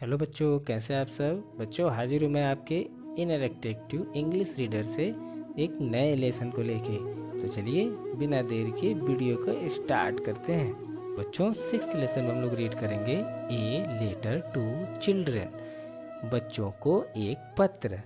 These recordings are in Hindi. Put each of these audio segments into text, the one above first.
हेलो बच्चों, कैसे हैं आप सब। बच्चों हाजिर हूँ मैं आपके इंटरैक्टिव इंग्लिश रीडर से एक नए लेसन को लेके। तो चलिए बिना देर के वीडियो को स्टार्ट करते हैं। बच्चों 6th लेसन में हम लोग रीड करेंगे ए लेटर टू चिल्ड्रन, बच्चों को एक पत्र।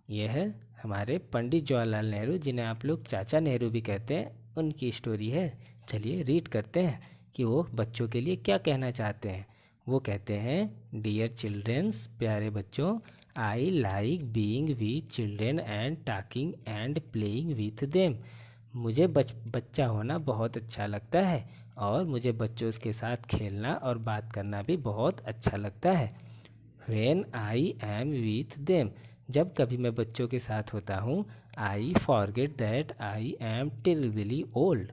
यह है हमारे पंडित जवाहरलाल नेहरू, जिन्हें आप लोग चाचा नेहरू भी कहते हैं, उनकी स्टोरी है। चलिए रीड करते हैं कि वो बच्चों के लिए क्या कहना चाहते हैं। वो कहते हैं, डियर चिल्ड्रंस, प्यारे बच्चों, I like being with children and talking and playing with them. मुझे बच्चा होना बहुत अच्छा लगता है और मुझे बच्चों के साथ खेलना और बात करना भी बहुत अच्छा लगता है। When I am with them, जब कभी मैं बच्चों के साथ होता हूँ, I forget that I am terribly old,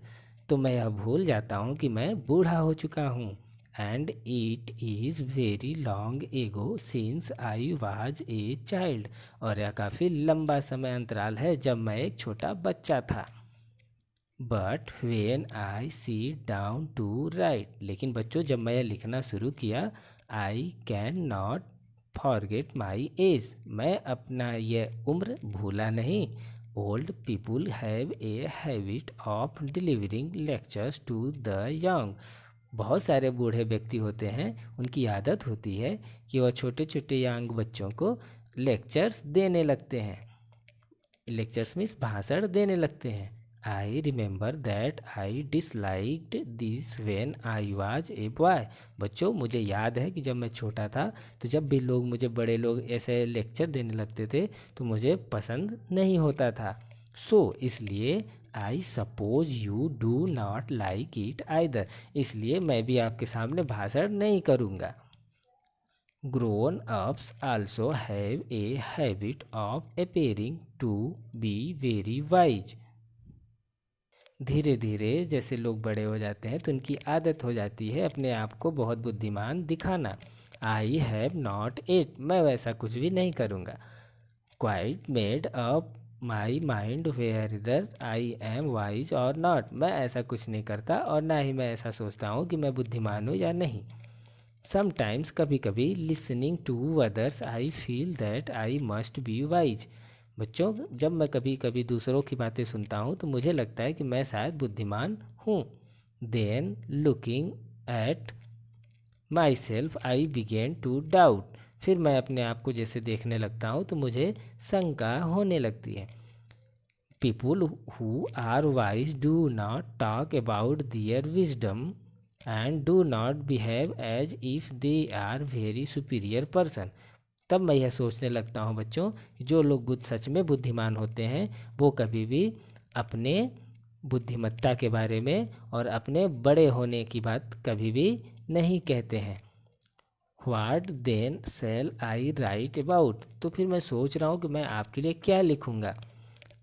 तो मैं यह भूल जाता हूँ कि मैं बूढ़ा हो चुका हूँ। And it is very long ago since I was a child, और यह काफ़ी लंबा समय अंतराल है जब मैं एक छोटा बच्चा था। But when I sit down to write, लेकिन बच्चों जब मैं यह लिखना शुरू किया, I can not forget my age, मैं अपना यह उम्र भूला नहीं। Old people have a habit of delivering lectures to the young, बहुत सारे बूढ़े व्यक्ति होते हैं, उनकी आदत होती है कि वह छोटे छोटे यंग बच्चों को लेक्चर्स देने लगते हैं। लेक्चर्स मीन्स भाषण देने लगते हैं। I remember that I disliked this when I was a boy, बच्चों मुझे याद है कि जब मैं छोटा था तो जब भी बड़े लोग ऐसे लेक्चर देने लगते थे तो मुझे पसंद नहीं होता था। सो इसलिए I suppose you do not like it either, इसलिए मैं भी आपके सामने भाषण नहीं करूँगा। Grown ups also have a habit of appearing to be very wise, धीरे धीरे जैसे लोग बड़े हो जाते हैं तो उनकी आदत हो जाती है अपने आप को बहुत बुद्धिमान दिखाना। आई हैव नॉट इट, मैं वैसा कुछ भी नहीं करूँगा। Quite made up my mind whether I am wise और नॉट, मैं ऐसा कुछ नहीं करता और ना ही मैं ऐसा सोचता हूँ कि मैं बुद्धिमान हूँ या नहीं। समटाइम्स, कभी कभी, listening to others I feel that I must be wise, बच्चों जब मैं कभी कभी दूसरों की बातें सुनता हूँ तो मुझे लगता है कि मैं शायद बुद्धिमान हूँ। Then looking at myself I begin to doubt, फिर मैं अपने आप को जैसे देखने लगता हूँ तो मुझे शंका होने लगती है। People who are wise do not talk about their wisdom and do not behave as if they are very superior person, तब मैं यह सोचने लगता हूँ बच्चों कि जो लोग सच में बुद्धिमान होते हैं वो कभी भी अपने बुद्धिमत्ता के बारे में और अपने बड़े होने की बात कभी भी नहीं कहते हैं। What then shall I write about, तो फिर मैं सोच रहा हूँ कि मैं आपके लिए क्या लिखूँगा।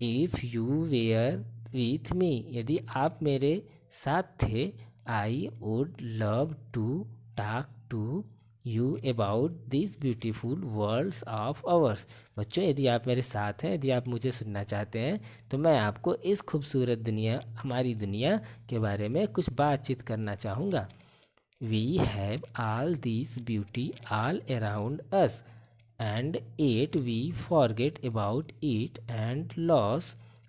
If you were with me, यदि आप मेरे साथ थे, I would love to talk to you about this beautiful worlds of ours, बच्चों यदि आप मेरे साथ हैं, यदि आप मुझे सुनना चाहते हैं तो मैं आपको इस खूबसूरत दुनिया, हमारी दुनिया के बारे में कुछ बातचीत करना चाहूँगा। We have all this beauty all around us and yet we forget about it and lose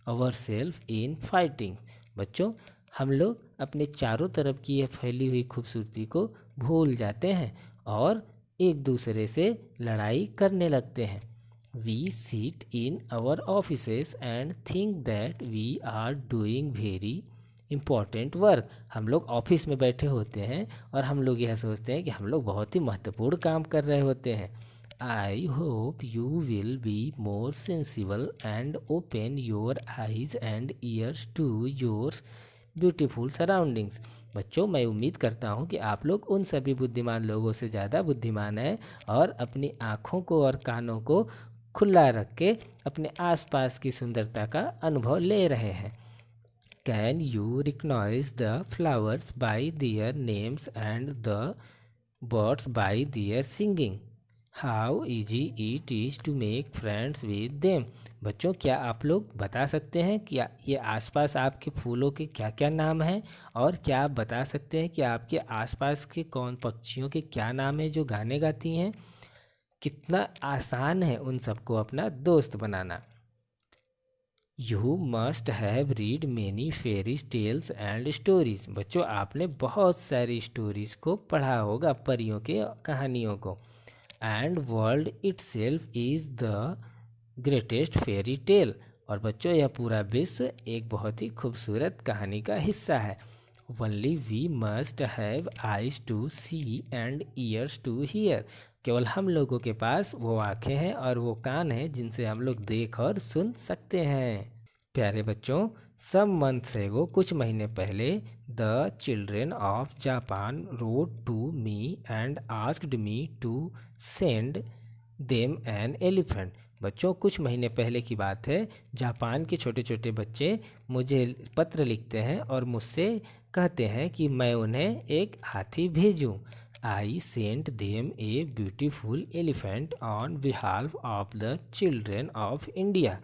ourselves in fighting, बच्चों हम लोग अपने चारों तरफ की यह फैली हुई खूबसूरती को भूल जाते हैं और एक दूसरे से लड़ाई करने लगते हैं। We sit in our offices and think that we are doing very important work, हम लोग ऑफिस में बैठे होते हैं और हम लोग यह सोचते हैं कि हम लोग बहुत ही महत्वपूर्ण काम कर रहे होते हैं। I hope you will be more sensible and open your eyes and ears to your beautiful surroundings, बच्चों मैं उम्मीद करता हूँ कि आप लोग उन सभी बुद्धिमान लोगों से ज़्यादा बुद्धिमान हैं और अपनी आँखों को और कानों को खुला रख के अपने आसपास की सुंदरता का अनुभव ले रहे हैं। Can you recognize the flowers by their names and the birds by their singing, how easy it is to make friends with them. बच्चों, क्या आप लोग बता सकते हैं कि ये आसपास आपके फूलों के क्या क्या नाम हैं, और क्या आप बता सकते हैं कि आपके आसपास के कौन पक्षियों के क्या नाम हैं जो गाने गाती हैं। कितना आसान है उन सबको अपना दोस्त बनाना। You must have read many fairies tales and stories. बच्चों, आपने बहुत सारी स्टोरीज को पढ़ा होगा, परियों के कहानियों को। And world itself is the greatest fairy tale. और बच्चों, यह पूरा विश्व एक बहुत ही खूबसूरत कहानी का हिस्सा है। Only we must have eyes to see and ears to hear. केवल हम लोगों के पास वो आँखें हैं और वो कान हैं जिनसे हम लोग देख और सुन सकते हैं। प्यारे बच्चों, सम मंथ्स एगो, कुछ महीने पहले, the children of Japan wrote to me and asked me to send them an elephant. बच्चों, कुछ महीने पहले की बात है, जापान के छोटे छोटे बच्चे मुझे पत्र लिखते हैं और मुझसे कहते हैं कि मैं उन्हें एक हाथी भेजूं। I sent them a beautiful elephant on behalf of the children of India.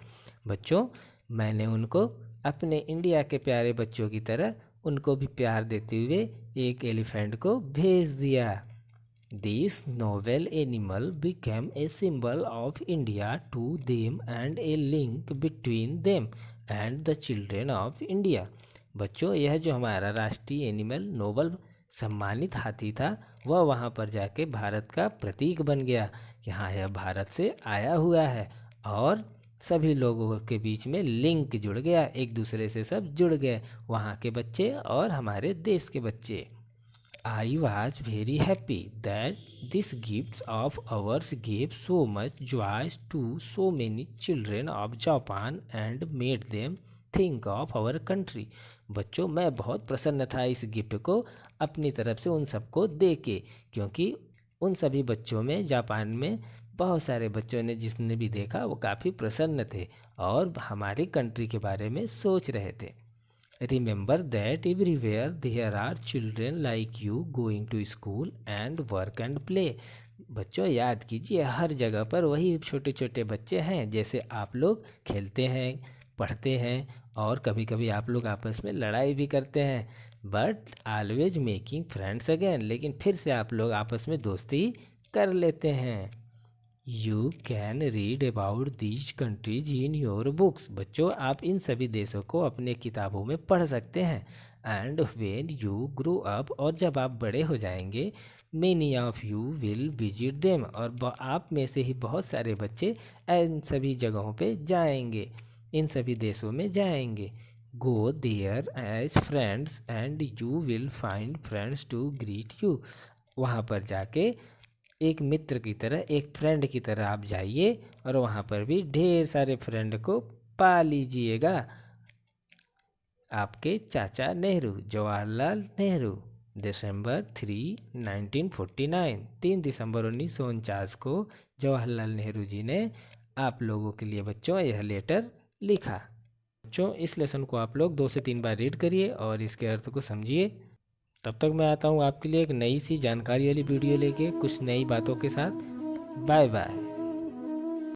बच्चों, मैंने उनको अपने इंडिया के प्यारे बच्चों की तरह उनको भी प्यार देते हुए एक एलिफेंट को भेज दिया। This novel animal became a symbol of India to them and a link between them and the children of India। बच्चों, यह जो हमारा राष्ट्रीय एनिमल नोबल सम्मानित हाथी था, वह वहाँ पर जाके भारत का प्रतीक बन गया कि हाँ, यह भारत से आया हुआ है। और सभी लोगों के बीच में लिंक जुड़ गया, एक दूसरे से सब जुड़ गए, वहाँ के बच्चे और हमारे देश के बच्चे। I was very happy that these gifts of ours gave so much joy to so many children of Japan and made them think of our country। बच्चों, मैं बहुत प्रसन्न था इस गिफ्ट को अपनी तरफ से उन सबको दे के, क्योंकि उन सभी बच्चों में, जापान में बहुत सारे बच्चों ने जिसने भी देखा वो काफ़ी प्रसन्न थे और हमारी कंट्री के बारे में सोच रहे थे। Remember that everywhere there are children like you going to school and work and play। बच्चों, याद कीजिए, हर जगह पर वही छोटे छोटे बच्चे हैं जैसे आप लोग खेलते हैं, पढ़ते हैं और कभी कभी आप लोग आपस में लड़ाई भी करते हैं। But always making friends again. लेकिन फिर से आप लोग आपस में दोस्ती कर लेते हैं। You can read about these countries in your books. बच्चों, आप इन सभी देशों को अपने किताबों में पढ़ सकते हैं। And when you grow up, और जब आप बड़े हो जाएंगे, many of you will visit them, और आप में से ही बहुत सारे बच्चे इन सभी जगहों पे जाएंगे, इन सभी देशों में जाएंगे। Go there as friends and you will find friends to greet you. वहाँ पर जाके एक मित्र की तरह, एक फ्रेंड की तरह आप जाइए और वहाँ पर भी ढेर सारे फ्रेंड को पा लीजिएगा। आपके चाचा नेहरू, जवाहरलाल नेहरू। दिसंबर 3, 1949, 3 दिसंबर 1949 को जवाहरलाल नेहरू जी ने आप लोगों के लिए बच्चों यह लेटर लिखा। बच्चों, इस लेसन को आप लोग 2 से 3 बार रीड करिए और इसके अर्थ को समझिए। तब तक मैं आता हूँ आपके लिए एक नई सी जानकारी वाली वीडियो लेके, कुछ नई बातों के साथ। Bye bye.